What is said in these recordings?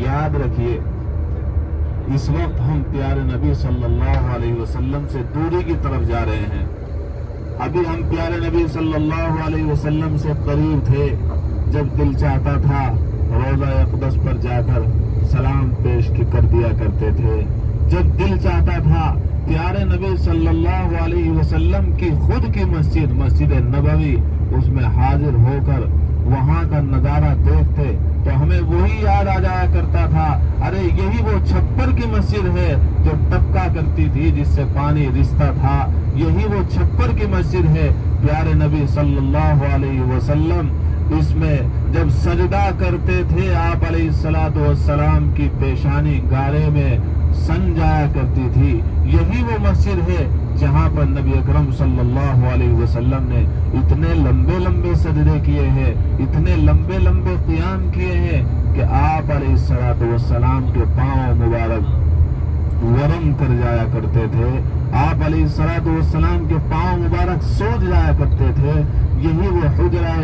یاد رکھیے اس وقت ہم پیارے نبی صلی اللہ علیہ وسلم سے دوری کی طرف جا رہے ہیں۔ ابھی ہم پیارے نبی صلی اللہ علیہ وسلم سے قریب تھے جب دل چاہتا تھا روضہ اقدس پر جا کر سلام پیش کر دیا کرتے تھے، جب دل چاہتا تھا پیارے نبی صلی اللہ علیہ وسلم کی خود کی مسجد نبوی اس میں حاضر ہو کر وہاں کا نظارہ دیکھتے تو ہمیں وہی یاد آ جایا کرتا تھا، ارے یہی وہ چھپر کی مسجد ہے جو ٹپکا کرتی تھی جس سے پانی رستا تھا، یہی وہ چھپر کی مسجد ہے۔ پیارے نبی صلی اللہ علیہ وسلم اس میں جب سجدہ کرتے تھے آپ علیہ الصلوۃ والسلام کی پیشانی گارے میں سن جایا کرتی تھی، یہی وہ مسجد ہے جہاں پر نبی اکرم صلی اللہ علیہ وسلم نے اتنے لمبے لمبے سجدے کیے ہیں، اتنے لمبے لمبے قیام کیے ہیں کہ آپ علیہ الصلوۃ والسلام کے پاؤں مبارک ورم کر جایا کرتے تھے، آپ علیہ الصلوۃ والسلام کے پاؤں مبارک سوج جایا کرتے تھے۔ یہی وہ حجرہ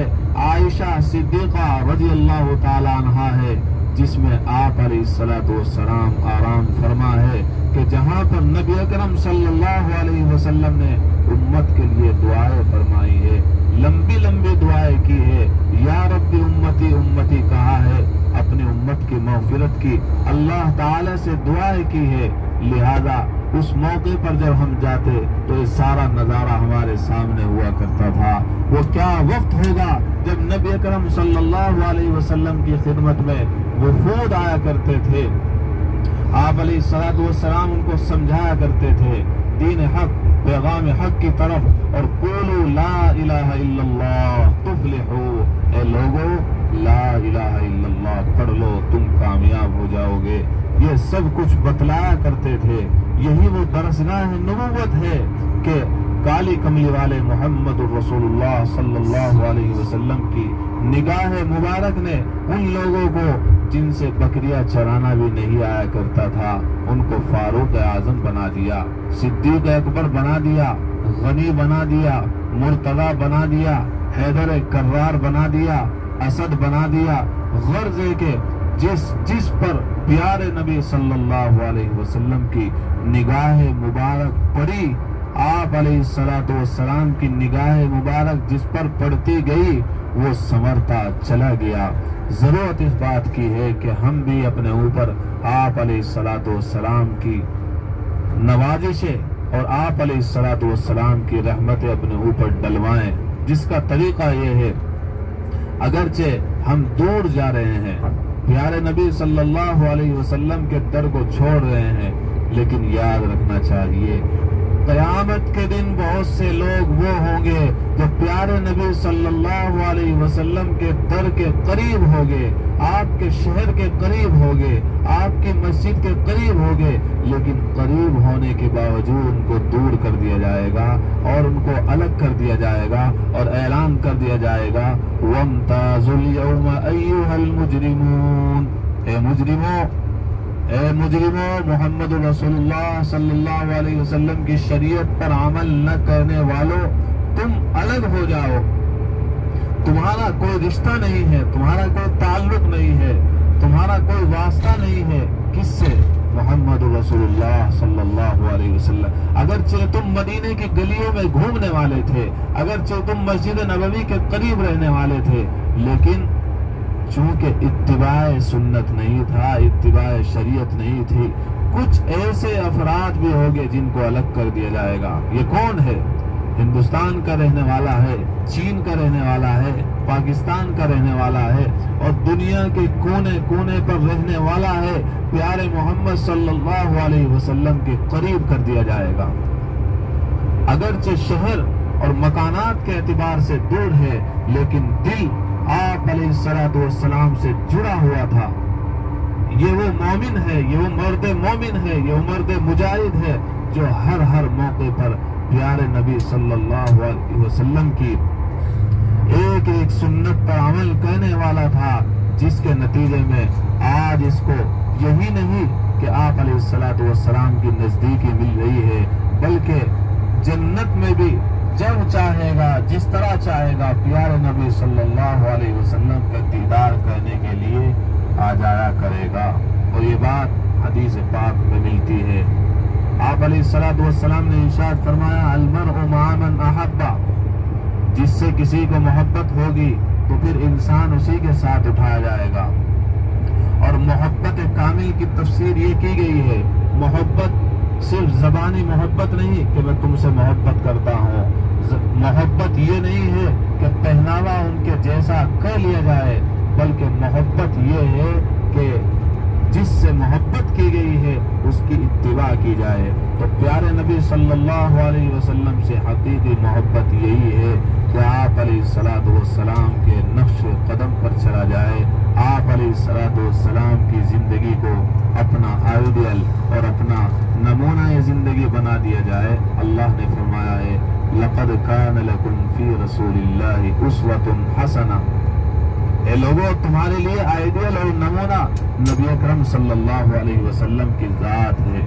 عائشہ صدیقہ رضی اللہ تعالی عنہا ہے جس میں آپ علیہ الصلوۃ والسلام آرام فرما ہے کہ جہاں پر نبی اکرم صلی اللہ علیہ وسلم نے امت کے لیے دعائیں فرمائی ہے، لمبی لمبی دعائیں کی ہے، یا رب امتی امتی کہا ہے، اپنی امت کی مغفرت کی اللہ تعالی سے دعائیں کی ہے۔ لہذا اس موقع پر جب ہم جاتے تو یہ سارا نظارہ ہمارے سامنے ہوا کرتا تھا۔ وہ کیا وقت ہوگا جب نبی اکرم صلی اللہ علیہ وسلم کی خدمت میں وفود آیا کرتے تھے، آپ علیہ الصلوۃ والسلام ان کو سمجھایا کرتے تھے دین حق، پیغام حق کی طرف، اور قولوا لا الہ الا اللہ تفلحوا، اے لوگو لا الہ الا اللہ پڑھ لو تم کامیاب ہو جاؤ گے، یہ سب کچھ بتلایا کرتے تھے۔ یہی وہ درسگاہ نبوت ہے کہ کالی کملی والے محمد الرسول اللہ صلی اللہ علیہ وسلم کی نگاہ مبارک نے ان لوگوں کو جن سے بکریاں چرانا بھی نہیں آیا کرتا تھا ان کو فاروق اعظم بنا دیا، صدیق اکبر بنا دیا، غنی بنا دیا، مرتضی بنا دیا، حیدر کرار بنا دیا، اسد بنا دیا، غرض ہے کہ جس پر پیارے نبی صلی اللہ علیہ وسلم کی نگاہ مبارک پڑی، آپ علیہ الصلوۃ والسلام کی نگاہ مبارک جس پر پڑتی گئی وہ سنورتا چلا گیا۔ ضرورت اس بات کی ہے کہ ہم بھی اپنے اوپر آپ علیہ الصلوۃ والسلام کی نوازشیں اور آپ علیہ الصلوۃ والسلام کی رحمتیں اپنے اوپر ڈلوائیں، جس کا طریقہ یہ ہے اگرچہ ہم دور جا رہے ہیں، پیارے نبی صلی اللہ علیہ وسلم کے در کو چھوڑ رہے ہیں، لیکن یاد رکھنا چاہیے قیامت کے دن بہت سے لوگ وہ ہوں گے جو پیارے نبی صلی اللہ علیہ وسلم کے در کے قریب ہوگے، آپ کے شہر کے قریب ہوگے، آپ کی مسجد کے قریب ہوگے، لیکن قریب ہونے کے باوجود ان کو دور کر دیا جائے گا اور ان کو الگ کر دیا جائے گا اور اعلان کر دیا جائے گا وَامْتَازُوا الْيَوْمَ أَيُّهَا الْمُجْرِمُونَ، اے مجرموں محمد رسول اللہ صلی اللہ علیہ وسلم کی شریعت پر عمل نہ کرنے والوں تم الگ ہو جاؤ، تمہارا کوئی رشتہ نہیں ہے، تمہارا کوئی تعلق نہیں ہے، تمہارا کوئی واسطہ نہیں ہے، کس سے؟ محمد رسول اللہ صلی اللہ علیہ وسلم۔ اگرچہ تم مدینے کی گلیوں میں گھومنے والے تھے، اگرچہ تم مسجد نبوی کے قریب رہنے والے تھے، لیکن چونکہ اتباع سنت نہیں تھا، اتباع شریعت نہیں تھی، کچھ ایسے افراد بھی ہوگے جن کو الگ کر دیا جائے گا۔ یہ کون ہے؟ ہندوستان کا رہنے والا ہے، چین کا رہنے والا ہے، پاکستان کا رہنے والا ہے، اور دنیا کے کونے کونے پر رہنے والا ہے، پیارے محمد صلی اللہ علیہ وسلم کے قریب کر دیا جائے گا۔ اگرچہ شہر اور مکانات کے اعتبار سے دور ہے، لیکن دل آپ علیہ الصلوۃ والسلام سے جڑا ہوا تھا۔ یہ وہ مومن ہے، یہ وہ مرد مومن ہے، یہ وہ مرد مجاہد ہے جو ہر موقع پر پیارے نبی صلی اللہ علیہ وسلم کی ایک ایک سنت پر عمل کرنے والا تھا، جس کے نتیجے میں آج اس کو یہی نہیں کہ آپ علیہ الصلوۃ والسلام کی نزدیکی مل رہی ہے، بلکہ جنت میں بھی جب چاہے گا، جس طرح چاہے گا، پیارے نبی صلی اللہ علیہ وسلم کا دیدار کرنے کے لیے آ جایا کرے گا۔ اور یہ بات حدیث پاک میں ملتی ہے۔ آپ علیہ الصلوۃ والسلام نے ارشاد فرمایا المرء مع من احب، جس سے کسی کو محبت ہوگی تو پھر انسان اسی کے ساتھ اٹھایا جائے گا۔ اور محبت کامل کی تفسیر یہ کی گئی ہے، محبت صرف زبانی محبت نہیں کہ میں تم سے محبت کرتا ہوں، محبت یہ نہیں ہے کہ پہناوا ان کے جیسا کر لیا جائے، بلکہ محبت یہ ہے کہ جس سے محبت کی گئی ہے اس کی اتباع کی جائے۔ تو پیارے نبی صلی اللہ علیہ وسلم سے حقیقی محبت یہی ہے کہ آپ علیہ الصلوۃ والسلام کے نقش قدم پر چلا جائے، آپ علیہ الصلوۃ والسلام کی زندگی کو اپنا آئیڈیل اور اپنا نمونہ زندگی بنا دیا جائے۔ اللہ نے فرمایا ہے لقد کان لکم فی رسول اللہ اسوۃ حسنہ، اے لوگوں تمہارے لیے آئیڈیل اور نمونہ نبی اکرم صلی اللہ علیہ وسلم کی ذات ہے۔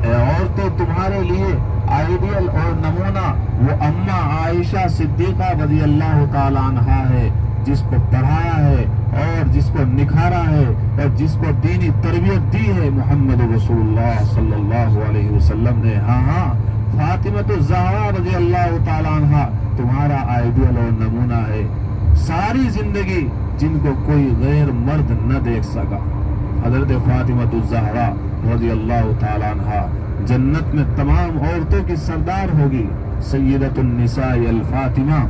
اے عورتوں تمہارے لیے آئیڈیل اور نمونہ وہ اماں عائشہ صدیقہ رضی اللہ تعالی عنہا ہے، جس کو پڑھایا ہے اور جس کو نکھارا ہے اور جس کو دینی تربیت دی ہے محمد رسول اللہ صلی اللہ علیہ وسلم نے۔ ہاں فاطمہ الزہرا رضی اللہ تعالی عنہا تمہارا آئیڈیل اور نمونہ ہے۔ ساری زندگی جن کو کوئی غیر مرد نہ دیکھ سکا، حضرت فاطمہ الزہرا رضی اللہ تعالی عنہا جنت میں تمام عورتوں کی سردار ہوگی، سیدۃ النساء الفاطمہ۔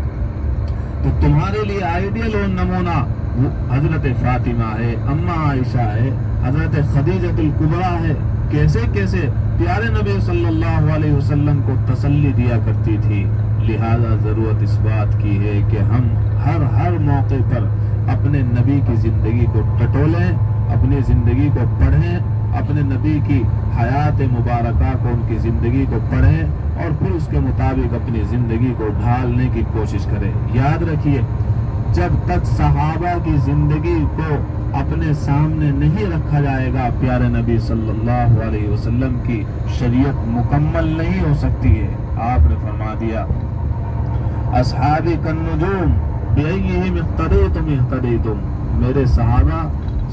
تو تمہارے لیے آئیڈیل اور نمونہ وہ حضرت فاطمہ ہے، اماں عائشہ ہے، حضرت خدیجہ الکبریٰ ہے۔ کیسے کیسے پیارے نبی صلی اللہ علیہ وسلم کو تسلی دیا کرتی تھی۔ لہذا ضرورت اس بات کی ہے کہ ہم ہر موقع پر اپنے نبی کی زندگی کو ٹٹولیں، اپنی زندگی کو پڑھیں، اپنے نبی کی حیات مبارکہ کو، ان کی زندگی کو پڑھیں اور پھر اس کے مطابق اپنی زندگی کو ڈھالنے کی کوشش کریں۔ یاد رکھیے جب تک صحابہ کی زندگی کو اپنے سامنے نہیں رکھا جائے گا، پیارے نبی صلی اللہ علیہ وسلم کی شریعت مکمل نہیں ہو سکتی ہے۔ آپ نے فرما دیا اصحابی کالنجوم بأیہم اقتدیتم اہتدیتم، میرے صحابہ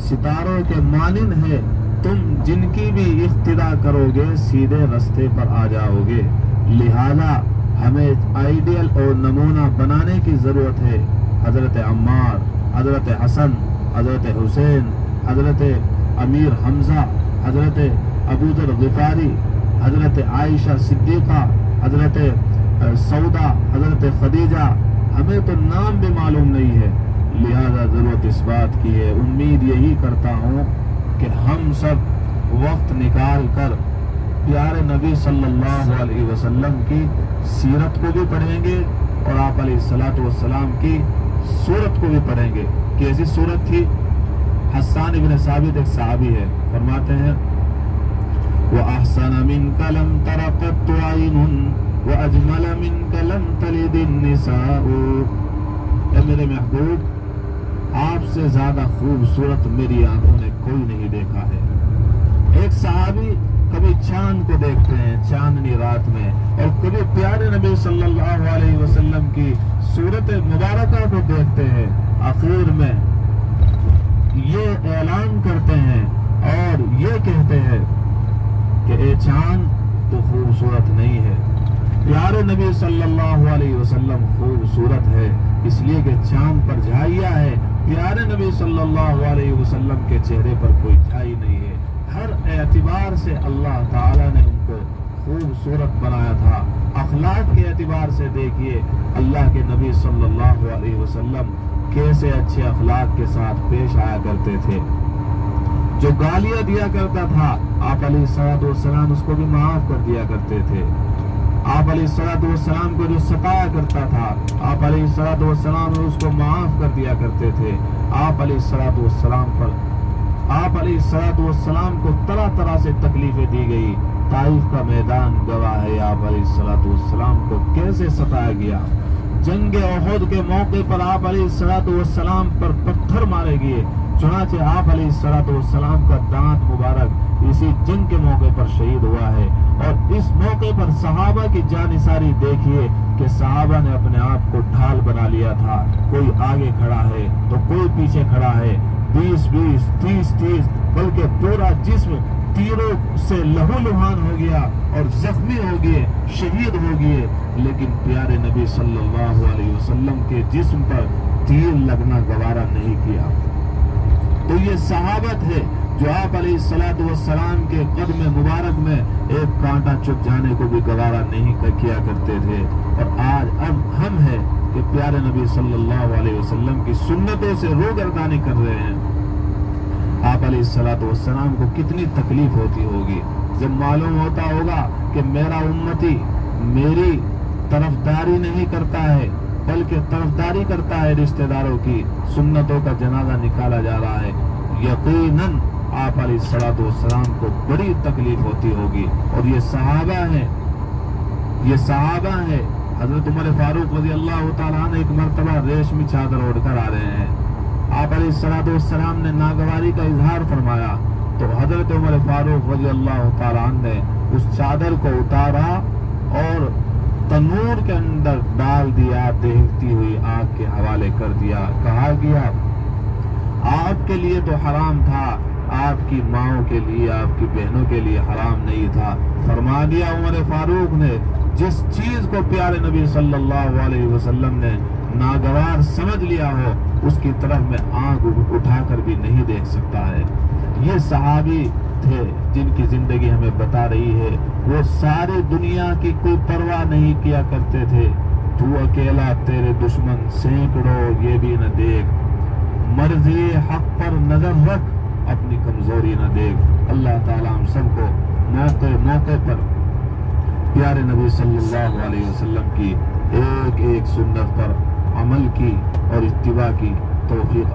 ستاروں کے مانند ہے، تم جن کی بھی اقتدا کرو گے سیدھے رستے پر آ جاؤ گے۔ لہذا ہمیں آئیڈیل اور نمونہ بنانے کی ضرورت ہے۔ حضرت عمار، حضرت حسن، حضرت حسین، حضرت امیر حمزہ، حضرت ابوذر غفاری، حضرت عائشہ صدیقہ، حضرت سودا، حضرت خدیجہ، ہمیں تو نام بھی معلوم نہیں ہے۔ لہذا ضرورت اس بات کی ہے، امید یہی کرتا ہوں کہ ہم سب وقت نکال کر پیارے نبی صلی اللہ علیہ وسلم کی سیرت کو بھی پڑھیں گے اور آپ علیہ الصلوۃ والسلام کی سورت کو بھی پڑھیں گے۔ کیسی سورت تھی؟ حسان ابن ثابت ایک صحابی ہے، فرماتے ہیں وَأَحْسَنَ مِنْكَ لَمْ تَرَ قَطُّ عَيْنٌ وَأَجْمَلَ مِنْكَ لَمْ تَلِدِ النِّسَاءُ، اے میرے محبوب آپ سے زیادہ خوبصورت میری آنکھوں نے کوئی نہیں دیکھا ہے۔ ایک صحابی کبھی چاند کو دیکھتے ہیں چاندنی رات میں، اور کبھی پیارے نبی صلی اللہ علیہ وسلم کی صورت مبارکہ کو دیکھتے ہیں، آخر میں یہ اعلان کرتے ہیں اور یہ کہتے ہیں کہ اے چاند تو خوبصورت نہیں ہے، پیارے نبی صلی اللہ علیہ وسلم خوبصورت ہے، اس لیے کہ چاند پر جھائیاں ہے، پیارے نبی صلی اللہ علیہ وسلم کے چہرے پر کوئی جھائی نہیں ہے۔ ہر اعتبار سے اللہ تعالیٰ نے ان کو خوبصورت بنایا تھا۔ اخلاق کے اعتبار سے دیکھیے اللہ کے نبی صلی اللہ علیہ وسلم کیسے اچھے اخلاق کے ساتھ پیش آیا کرتے تھے۔ جو گالیاں دیا کرتا تھا آپ علیہ الصلوۃ والسلام اس کو بھی معاف کر دیا کرتے تھے۔ آپ علیہ الصلوۃ والسلام کو جو ستایا کرتا تھا آپ علیہ الصلوۃ والسلام اس کو معاف کر دیا کرتے تھے۔ آپ علیہ الصلوۃ والسلام پر آپ علیہ الصلوۃ والسلام کو طرح طرح سے تکلیفیں دی گئی۔ طائف کا میدان گواہ ہے آپ علیہ الصلوۃ والسلام کو کیسے ستایا گیا۔ جنگ احد کے موقع پر آپ علیہ الصلوۃ والسلام پر پتھر مارے گئے، چنانچہ آپ علیہ الصلوۃ والسلام کا دانت مبارک اسی جنگ کے موقع پر شہید ہوا ہے۔ اور اس موقع پر صحابہ کی جانثاری دیکھیے کہ صحابہ نے اپنے آپ کو ڈھال بنا لیا تھا، کوئی آگے کھڑا ہے تو کوئی پیچھے کھڑا ہے، 20-20, 30-30 بلکہ پورا جسم تیروں سے لہو لہان ہو گیا اور زخمی ہو گئے، شہید ہو گئے، لیکن پیارے نبی صلی اللہ علیہ وسلم کے جسم پر تیر لگنا گوارا نہیں کیا۔ تو یہ صحابت ہے جو آپ علیہ السلام کے قدم مبارک میں ایک کانٹا چپ جانے کو بھی گوارا نہیں کیا کرتے تھے، اور آج اب ہم ہیں کہ پیارے نبی صلی اللہ علیہ وسلم کی سنتوں سے روگردانی کر رہے ہیں۔ آپ علیہ السلام کو کتنی تکلیف ہوتی ہوگی جب معلوم ہوتا ہوگا کہ میرا امتی میری طرفداری نہیں کرتا ہے بلکہ طرفداری کرتا ہے رشتہ داروں کی، سنتوں کا جنازہ نکالا جا رہا ہے، یقیناً آپ علیہ السلام کو بڑی تکلیف ہوتی ہوگی۔ اور یہ صحابہ ہیں۔ حضرت عمر فاروق رضی اللہ تعالیٰ عنہ ایک مرتبہ ریشمی چادر اوڑھ کر آ رہے ہیں، آپ علیہ السلام نے ناگواری کا اظہار فرمایا تو حضرت عمر فاروق رضی اللہ تعالیٰ عنہ نے اس چادر کو اتارا اور تنور کے اندر ڈال دیا، دیکھتی ہوئی آگ کے حوالے کر دیا۔ کہا گیا آپ کے لیے تو حرام تھا، آپ کی ماؤں کے لیے، آپ کی بہنوں کے لیے حرام نہیں تھا۔ فرما دیا عمر فاروق نے جس چیز کو پیارے نبی صلی اللہ علیہ وسلم نے ناگوار سمجھ لیا ہو اس کی طرف میں آنکھ اٹھا کر بھی نہیں دیکھ سکتا ہے۔ یہ صحابی تھے جن کی زندگی ہمیں بتا رہی ہے، وہ سارے دنیا کی کوئی پرواہ نہیں کیا کرتے تھے۔ تو اکیلا تیرے دشمن سینکڑوں یہ بھی نہ دیکھ، مرضی حق پر نظر رکھ اپنی کمزوری نہ دیکھ۔ اللہ تعالیٰ ہم سب کو موقع پر پیارے نبی صلی اللہ علیہ وسلم کی ایک ایک سنت پر عمل کی اور اتباع کی توفیق